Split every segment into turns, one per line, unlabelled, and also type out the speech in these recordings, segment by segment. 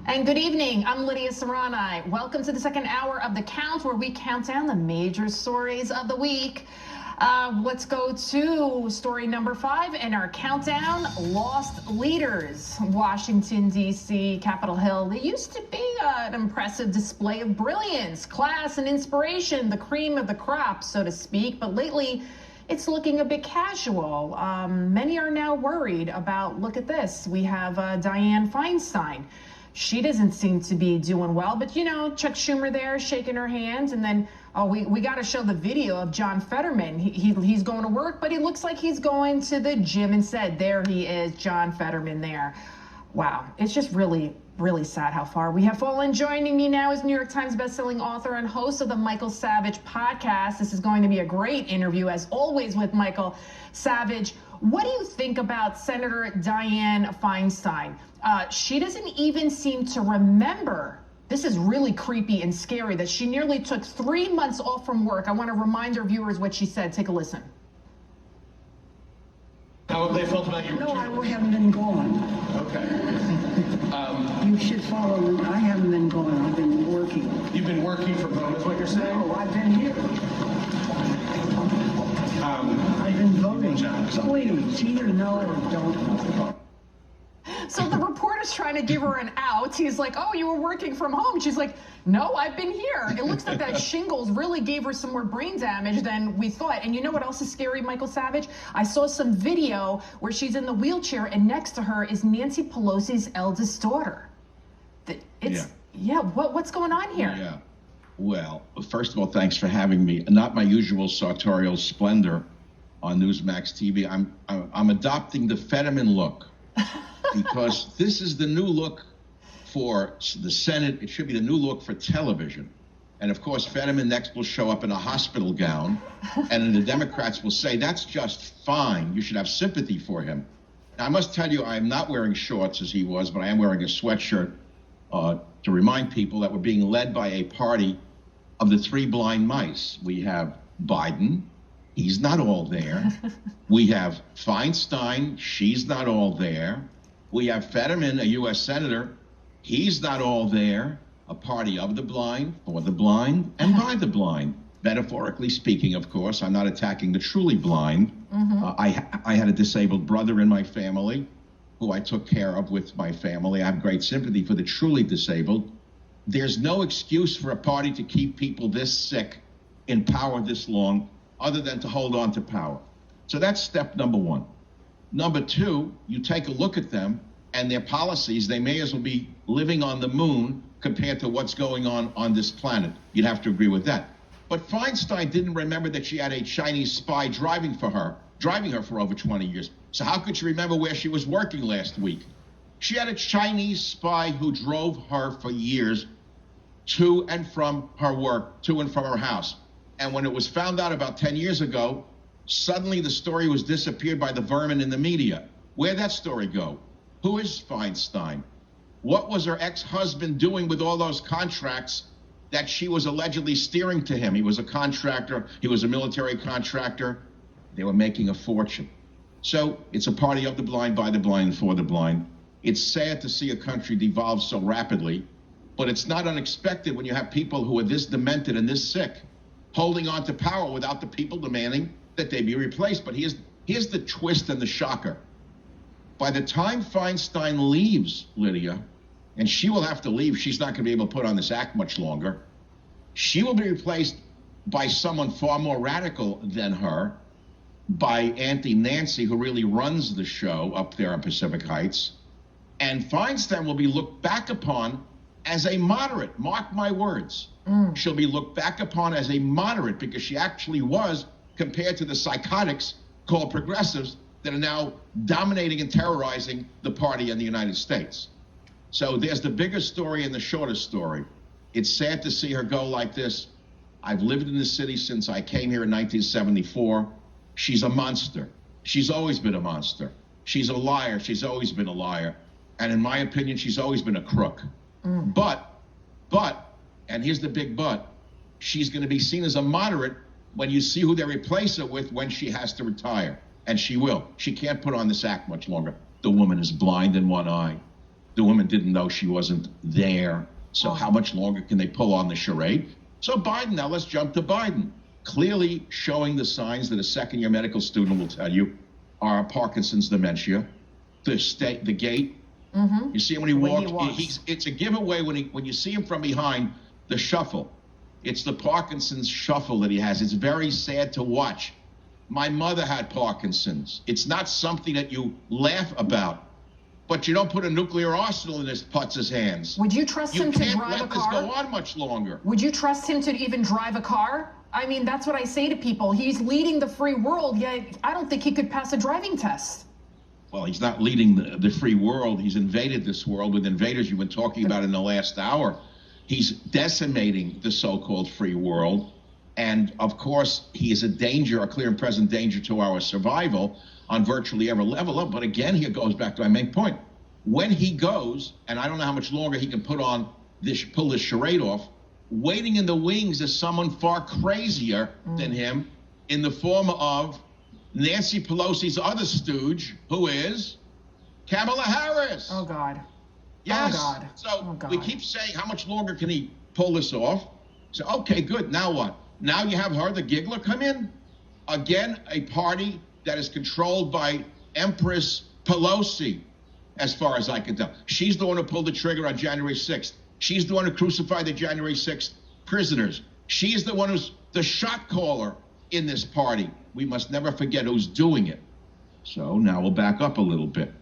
And good evening, I'm Lidia. Welcome to the second hour of The Count, where we count down the major stories of the week. Let's go to story number 5 in our countdown. Lost leaders. Washington, D.C., Capitol Hill. They used to be an impressive display of brilliance, class, and inspiration, the cream of the crop, so to speak. But lately, it's looking a bit casual. Many are now worried about, look at this, we have Diane Feinstein. She doesn't seem to be doing well, but you know, Chuck Schumer there shaking her hands, and then we got to show the video of John Fetterman. He's going to work, but he looks like he's going to the gym instead. There he is, John Fetterman there. Wow, it's just really sad how far we have fallen. Joining me now is New York Times bestselling author and host of the Michael Savage podcast. This is going to be a great interview, as always, with Michael Savage. What do you think about Senator Diane Feinstein? She doesn't even seem to remember. This is really creepy and scary that she nearly took 3 months off from work. I want to remind our viewers what she said. Take a listen.
How have they felt about you?
No, I haven't been gone.
Okay.
You should follow. I haven't been gone. I've been working.
You've been working from home, is what you're saying?
No, I've been here. I've been voting. Please, either no or don't.
So the reporter's trying to give her an out. He's like, oh, you were working from home. She's like, no, I've been here. It looks like that shingles really gave her some more brain damage than we thought. And you know what else is scary, Michael Savage? I saw some video where she's in the wheelchair and next to her is Nancy Pelosi's eldest daughter. What's going on here?
Yeah. Well, first of all, thanks for having me. Not my usual sartorial splendor on NewsMax TV. I'm adopting the Fetterman look. Because this is the new look for the Senate. It should be the new look for television. And of course, Fetterman next will show up in a hospital gown. And then the Democrats will say, that's just fine. You should have sympathy for him. Now, I must tell you, I'm not wearing shorts as he was, but I am wearing a sweatshirt to remind people that we're being led by a party of the 3 blind mice. We have Biden. He's not all there. We have Feinstein. She's not all there. We have Fetterman, a U.S. Senator. He's not all there. A party of the blind, for the blind, and by the blind. Metaphorically speaking, of course. I'm not attacking the truly blind. I had a disabled brother in my family who I took care of with my family. I have great sympathy for the truly disabled. There's no excuse for a party to keep people this sick in power this long other than to hold on to power. So that's step number 1. Number 2, you take a look at them and their policies, they may as well be living on the moon compared to what's going on this planet. You'd have to agree with that. But Feinstein didn't remember that she had a Chinese spy driving her for over 20 years. So how could she remember where she was working last week? She had a Chinese spy who drove her for years to and from her work, to and from her house. And when it was found out about 10 years ago, suddenly the story was disappeared by the vermin in the media. Where'd that story go? Who is Feinstein? What was her ex-husband doing with all those contracts that she was allegedly steering to him? He was a contractor. He was a military contractor. They were making a fortune. So it's a party of the blind, by the blind, for the blind. It's sad to see a country devolve so rapidly, but it's not unexpected when you have people who are this demented and this sick, holding on to power without the people demanding that they be replaced. But here's the twist and the shocker. By the time Feinstein leaves, Lidia, and she will have to leave, she's not going to be able to put on this act much longer, she will be replaced by someone far more radical than her, by Auntie Nancy, who really runs the show up there in Pacific Heights. And Feinstein will be looked back upon as a moderate. Mark my words. She'll be looked back upon as a moderate because she actually was, compared to the psychotics called progressives that are now dominating and terrorizing the party in the United States. So there's the bigger story and the shorter story. It's sad to see her go like this. I've lived in the city since I came here in 1974. She's a monster. She's always been a monster. She's a liar. She's always been a liar. And in my opinion, she's always been a crook. But, and here's the big but, she's going to be seen as a moderate when you see who they replace her with when she has to retire. And she will. She can't put on this act much longer. The woman is blind in one eye. The woman didn't know she wasn't there. So how much longer can they pull on the charade? So Biden, now let's jump to Biden. Clearly showing the signs that a second-year medical student will tell you are Parkinson's dementia. The gait. Mm-hmm. You see him when he walks. It's a giveaway when you see him from behind. The shuffle. It's the Parkinson's shuffle that he has. It's very sad to watch. My mother had Parkinson's. It's not something that you laugh about. But you don't put a nuclear arsenal in this putz's hands.
Would you trust him to drive a car?
You can't let this go on much longer.
Would you trust him to even drive a car? I mean, that's what I say to people. He's leading the free world, yet I don't think he could pass a driving test.
Well, he's not leading the free world. He's invaded this world with invaders you've been talking about in the last hour. He's decimating the so-called free world. And, of course, he is a danger, a clear and present danger to our survival on virtually every level up. But again, here goes back to my main point. When he goes, and I don't know how much longer he can pull this charade off, waiting in the wings is someone far crazier than him in the form of Nancy Pelosi's other stooge, who is Kamala Harris.
Oh, God.
Yes.
Oh, God.
So we keep saying, how much longer can he pull this off? So, okay, good. Now what? Now you have her, the giggler, come in. Again, a party that is controlled by Empress Pelosi, as far as I can tell. She's the one who pulled the trigger on January 6th. She's the one who crucified the January 6th prisoners. She is the one who's the shot caller in this party. We must never forget who's doing it. So now we'll back up a little bit.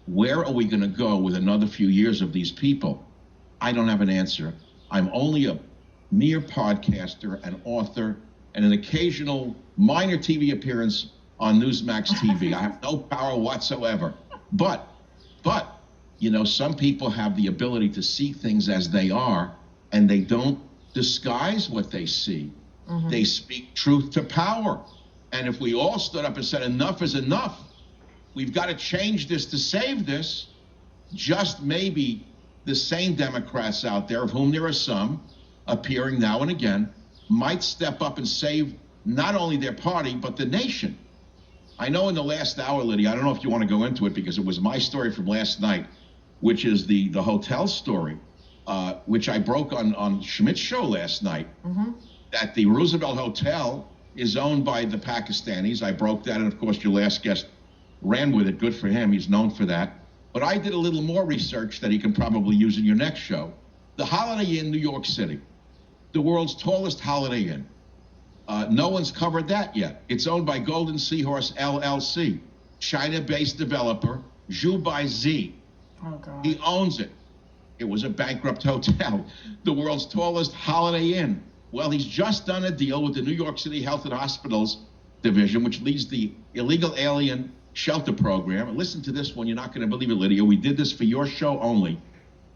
Where are we going to go with another few years of these people? I don't have an answer. I'm only a mere podcaster, an author, and an occasional minor TV appearance on NewsMax TV. I have no power whatsoever. But, you know, some people have the ability to see things as they are, and they don't disguise what they see. Mm-hmm. They speak truth to power. And if we all stood up and said enough is enough, we've got to change this to save this, just maybe the sane Democrats out there, of whom there are some appearing now and again, might step up and save not only their party, but the nation. I know in the last hour, Lidia, I don't know if you want to go into it because it was my story from last night, which is the hotel story, which I broke on Schmidt's show last night, that the Roosevelt Hotel is owned by the Pakistanis. I broke that, and of course your last guest ran with it. Good for him. He's known for that. But I did a little more research that he can probably use in your next show. The Holiday Inn, New York City, the world's tallest Holiday Inn. No one's covered that yet. It's owned by Golden Seahorse LLC, China-based developer, Zhu Baizi.
Oh, God.
He owns it. It was a bankrupt hotel. The world's tallest Holiday Inn. Well, he's just done a deal with the New York City Health and Hospitals Division, which leads the illegal alien shelter program. And listen to this one. You're not going to believe it, Lidia. We did this for your show only.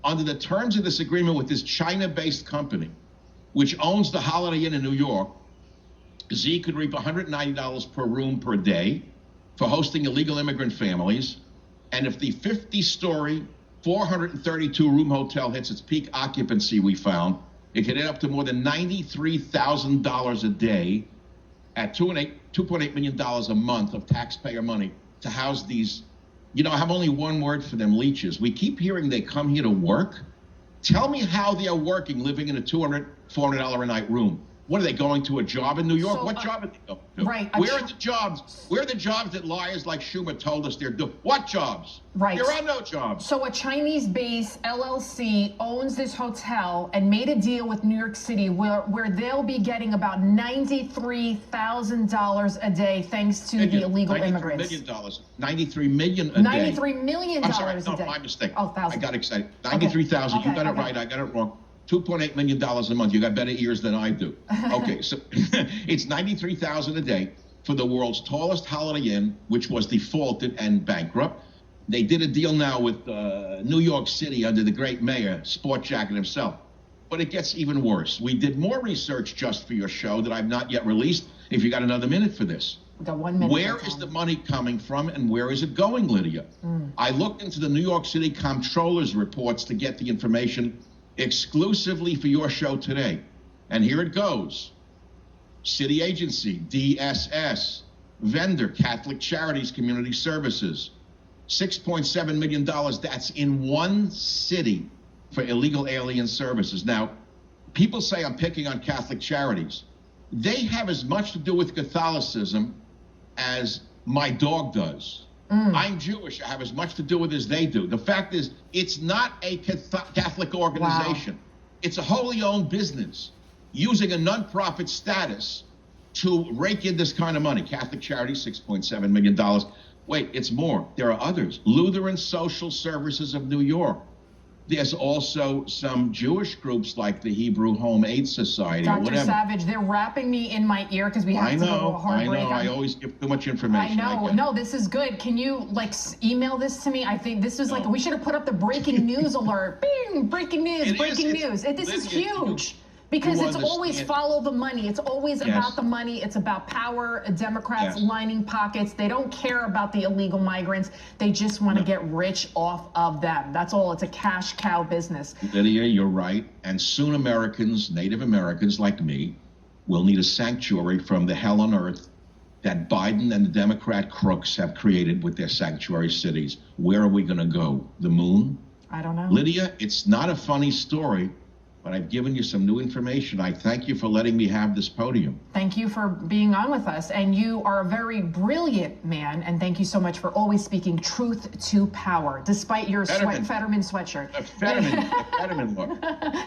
Under the terms of this agreement with this China-based company, which owns the Holiday Inn in New York, Z could reap $190 per room per day for hosting illegal immigrant families. And if the 50-story, 432-room hotel hits its peak occupancy, we found, it could add up to more than $93,000 a day at $2.8 million a month of taxpayer money to house these. You know, I have only one word for them, leeches. We keep hearing they come here to work. Tell me how they are working, living in a $200, $400 a night room. What are they going to, a job in New York?
So,
what job are they going to?
Right.
Where are the jobs? Where are the jobs that liars like Schumer told us they're doing? What jobs?
Right.
There are no jobs.
So a Chinese-based LLC owns this hotel and made a deal with New York City where they'll be getting about $93,000 a day thanks to the illegal immigrants.
$93 million a day.
$93 million
I'm sorry,
a
no,
day.
my mistake.
Oh, thousand.
I got excited. 93,000.
Okay.
You got it right. I got it wrong. $2.8 million a month. You got better ears than I do. Okay, so it's $93,000 a day for the world's tallest Holiday Inn, which was defaulted and bankrupt. They did a deal now with New York City under the great mayor, Sport Jacket himself. But it gets even worse. We did more research just for your show that I've not yet released. If you got another minute for this.
We got 1 minute.
Where is the money coming from and where is it going, Lidia? I looked into the New York City Comptroller's reports to get the information exclusively for your show today. And here it goes. City agency, DSS. Vendor, Catholic Charities Community Services. $6.7 million. That's in one city for illegal alien services. Now, people say I'm picking on Catholic charities. They have as much to do with Catholicism as my dog does. I'm Jewish. I have as much to do with it as they do. The fact is, it's not a Catholic organization. Wow. It's a wholly owned business using a nonprofit status to rake in this kind of money. Catholic charities, $6.7 million. Wait, it's more. There are others. Lutheran Social Services of New York. There's also some Jewish groups like the Hebrew Home Aid Society or
Dr.
whatever.
Savage, they're rapping me in my ear because we have to go to a hard break.
I always give too much information.
I know. No, this is good. Can you email this to me? I think this was we should have put up the breaking news alert. Bing! Breaking news, breaking news. This is huge. Because it's always follow the money. It's always about the money. It's about power. Democrats lining pockets. They don't care about the illegal migrants. They just want to get rich off of them. That's all. It's a cash cow business.
Lidia, you're right. And soon Americans, Native Americans like me, will need a sanctuary from the hell on earth that Biden and the Democrat crooks have created with their sanctuary cities. Where are we going to go? The moon?
I don't know.
Lidia, it's not a funny story, but I've given you some new information. I thank you for letting me have this podium.
Thank you for being on with us. And you are a very brilliant man. And thank you so much for always speaking truth to power, despite your Fetterman sweatshirt.
Fetterman look.